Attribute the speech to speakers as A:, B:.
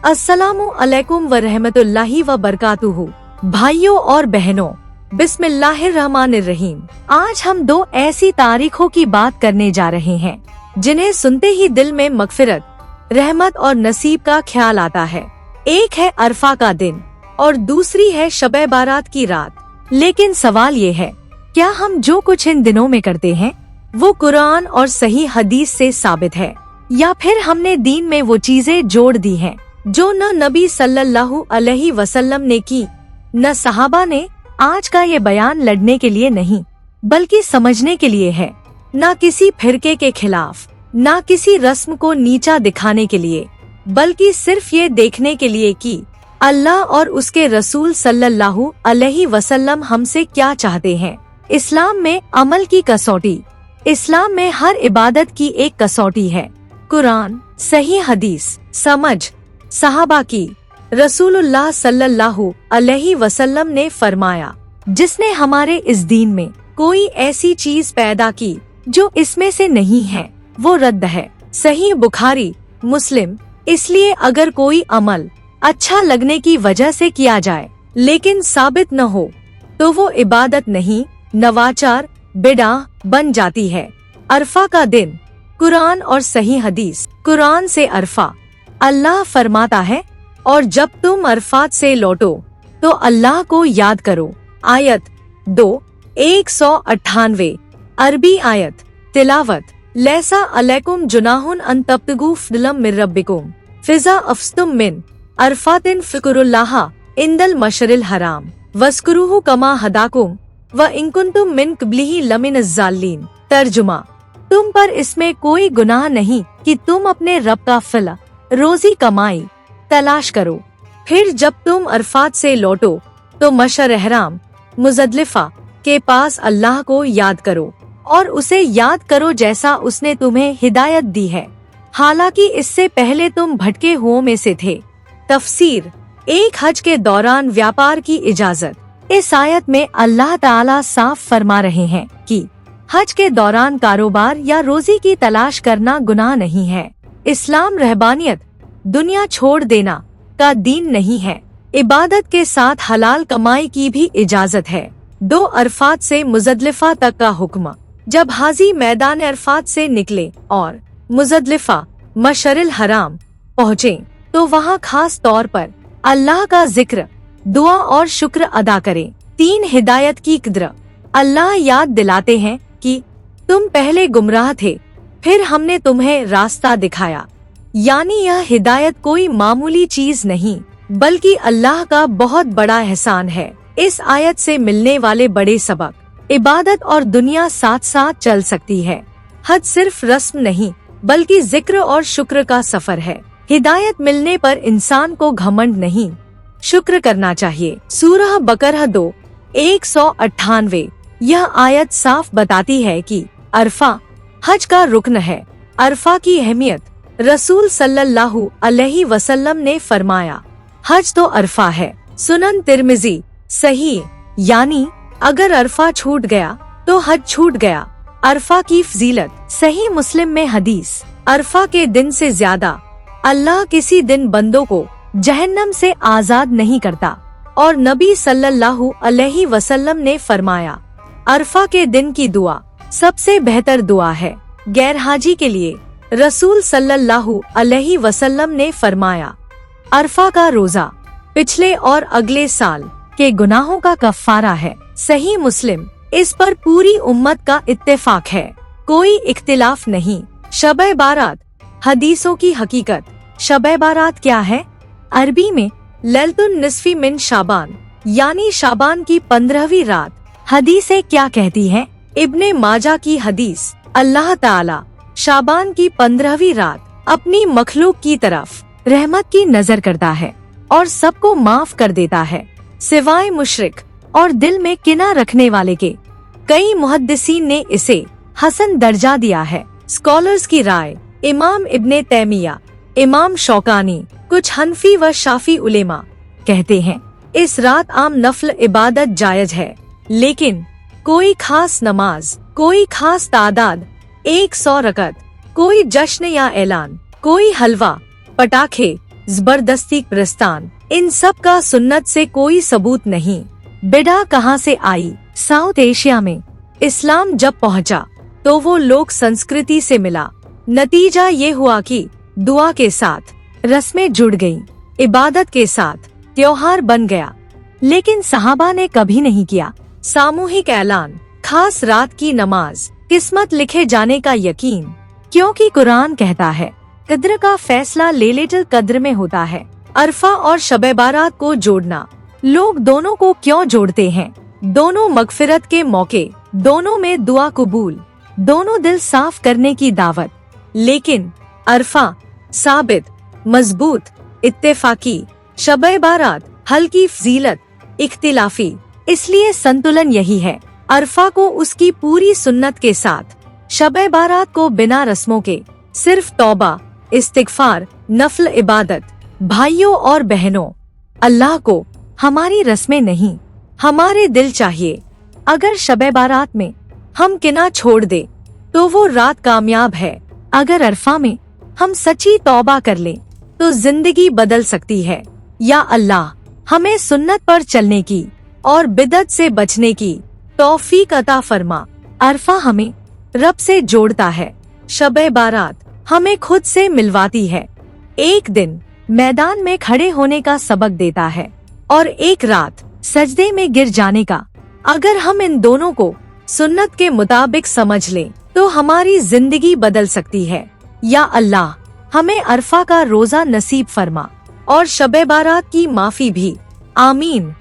A: अस्सलामु अलैकुम व रहमतुल्लाहि व बरकातुहू। भाइयों और बहनों, बिस्मिल्लाहिर्रहमानिर्रहीम। आज हम दो ऐसी तारीखों की बात करने जा रहे हैं जिन्हें सुनते ही दिल में मगफिरत, रहमत और नसीब का ख्याल आता है। एक है अरफा का दिन और दूसरी है शब-ए बारात की रात। लेकिन सवाल ये है, क्या हम जो कुछ इन दिनों में करते हैं वो कुरान और सही हदीस से साबित है, या फिर हमने दीन में वो चीजें जोड़ दी हैं जो न नबी सल्लल्लाहु अलैहि वसल्लम ने की, न सहाबा ने। आज का ये बयान लड़ने के लिए नहीं बल्कि समझने के लिए है, न किसी फिरके के खिलाफ, न किसी रस्म को नीचा दिखाने के लिए, बल्कि सिर्फ ये देखने के लिए कि अल्लाह और उसके रसूल सल्लल्लाहु अलैहि वसल्लम हमसे क्या चाहते हैं। इस्लाम में अमल की कसौटी, इस्लाम में हर इबादत की एक कसौटी है। कुरान, सही हदीस, समझ सहाबा की। रसूलुल्लाह सल्लल्लाहु अलैहि वसल्लम ने फरमाया, जिसने हमारे इस दीन में कोई ऐसी चीज पैदा की जो इसमें से नहीं है वो रद्द है। सही बुखारी, मुस्लिम। इसलिए अगर कोई अमल अच्छा लगने की वजह से किया जाए लेकिन साबित न हो तो वो इबादत नहीं, नवाचार, बिदअत बन जाती है। अरफा का दिन, कुरान और सही हदीस। कुरान से अरफा, अल्लाह फरमाता है, और जब तुम अरफात से लौटो तो अल्लाह को याद करो। आयत 2:198। अरबी आयत। तिलावत। लैसा अलैकुम जुनाहुन अन तब्तगू फदलम मिर रब्बिकुम फिजा अफ्स्तुम मिन अरफातिन फिकुरुल्लाह इंदल मशरिल हराम वस्कुरुहु कमा हदाकुम व इन कुंतुम मिन क़ब्लिही लमिनज़ ज़ालिमीन। तर्जुमा। तुम पर इसमें कोई गुनाह नहीं कि तुम अपने रब का फला रोजी कमाई तलाश करो, फिर जब तुम अरफात से लौटो तो मशर हराम मुज़दलिफा के पास अल्लाह को याद करो और उसे याद करो जैसा उसने तुम्हें हिदायत दी है, हालांकि इससे पहले तुम भटके हुओं में से थे। तफसीर। एक हज के दौरान व्यापार की इजाजत। इस आयत में अल्लाह ताला साफ फरमा रहे हैं कि हज के दौरान कारोबार या रोजी की तलाश करना गुनाह नहीं है। इस्लाम रहबानियत, दुनिया छोड़ देना का दीन नहीं है। इबादत के साथ हलाल कमाई की भी इजाजत है। 2 अरफात से मुज़दलिफा तक का हुक्म। जब हाजी मैदान अरफात से निकले और मुज़दलिफा मशरिल हराम पहुँचे तो वहाँ खास तौर पर अल्लाह का जिक्र, दुआ और शुक्र अदा करें। 3 हिदायत की कद्र। अल्लाह याद दिलाते हैं कि तुम पहले गुमराह थे, फिर हमने तुम्हें रास्ता दिखाया। यानी यह हिदायत कोई मामूली चीज नहीं बल्कि अल्लाह का बहुत बड़ा एहसान है। इस आयत से मिलने वाले बड़े सबक, इबादत और दुनिया साथ साथ चल सकती है। हज सिर्फ रस्म नहीं बल्कि जिक्र और शुक्र का सफर है। हिदायत मिलने पर इंसान को घमंड नहीं, शुक्र करना चाहिए। सूरह बकरह 2:198। यह आयत साफ बताती है कि अरफा हज का रुकन है। अरफा की अहमियत। रसूल सल्लल्लाहु अलैहि वसल्लम ने फरमाया, हज तो अरफा है। सुनन तिर्मिजी। सही, यानी अगर अरफा छूट गया तो हज छूट गया। अरफा की फजीलत। सही मुस्लिम में हदीस। अरफा के दिन से ज्यादा अल्लाह किसी दिन बंदों को जहन्नम से आजाद नहीं करता, और नबी सल्लल्लाहु अलैहि वसल्लम ने फरमाया, अरफा के दिन की दुआ सबसे बेहतर दुआ है। गैर हाजी के लिए रसूल सल्लल्लाहु अलैहि वसल्लम ने फरमाया, अरफा का रोजा पिछले और अगले साल के गुनाहों का कफ़ारा है। सही मुस्लिम। इस पर पूरी उम्मत का इत्तेफाक है, कोई इख्तिलाफ नहीं। शब-ए बारात। हदीसों की हकीकत। शब-ए बारात क्या है? अरबी में लैलतुन निस्फी मिन शाबान, यानी शाबान की 15वीं रात। हदीसें क्या कहती हैं? इब्ने माजा की हदीस, अल्लाह ताला शाबान की 15वीं रात अपनी मखलूक की तरफ रहमत की नजर करता है और सबको माफ कर देता है सिवाय मुशरिक और दिल में किना रखने वाले के। कई मुहद्दिसीन ने इसे हसन दर्जा दिया है। स्कॉलर्स की राय। इमाम इब्ने तैमिया, इमाम शौकानी, कुछ हनफी व शाफी उलेमा कहते हैं इस रात आम नफल इबादत जायज है, लेकिन कोई खास नमाज, कोई खास तादाद, 100 रकत, कोई जश्न या ऐलान, कोई हलवा, पटाखे, जबरदस्ती प्रस्थान, इन सब का सुन्नत से कोई सबूत नहीं। बिडा कहाँ से आई? साउथ एशिया में इस्लाम जब पहुँचा तो वो लोक संस्कृति से मिला। नतीजा ये हुआ कि दुआ के साथ रस्में जुड़ गईं, इबादत के साथ त्योहार बन गया। लेकिन सहाबा ने कभी नहीं किया सामूहिक ऐलान, खास रात की नमाज, किस्मत लिखे जाने का यकीन, क्योंकि कुरान कहता है कद्र का फैसला लैलतुल कद्र में होता है। अरफा और शब-ए बारात को जोड़ना, लोग दोनों को क्यों जोड़ते हैं? दोनों मगफिरत के मौके, दोनों में दुआ कबूल, दोनों दिल साफ करने की दावत। लेकिन अरफा साबित, मजबूत, इत्तेफाकी, शब-ए बारात हल्की फजीलत, इख्तिलाफी। इसलिए संतुलन यही है, अरफा को उसकी पूरी सुन्नत के साथ, शब-ए बारात को बिना रस्मों के, सिर्फ तौबा, इस्तिगफार, नफल इबादत। भाइयों और बहनों, अल्लाह को हमारी रस्में नहीं, हमारे दिल चाहिए। अगर शब-ए बारात में हम किना छोड़ दे तो वो रात कामयाब है। अगर अरफा में हम सच्ची तौबा कर लें तो जिंदगी बदल सकती है। या अल्लाह हमें सुन्नत पर चलने की और बिदअत से बचने की तौफीक अता फरमा। अरफा हमें रब से जोड़ता है, शब-ए बारात हमें खुद से मिलवाती है। एक दिन मैदान में खड़े होने का सबक देता है और एक रात सजदे में गिर जाने का। अगर हम इन दोनों को सुन्नत के मुताबिक समझ लें तो हमारी जिंदगी बदल सकती है। या अल्लाह हमें अरफा का रोजा नसीब फरमा और शब-ए बारात की माफी भी। आमीन।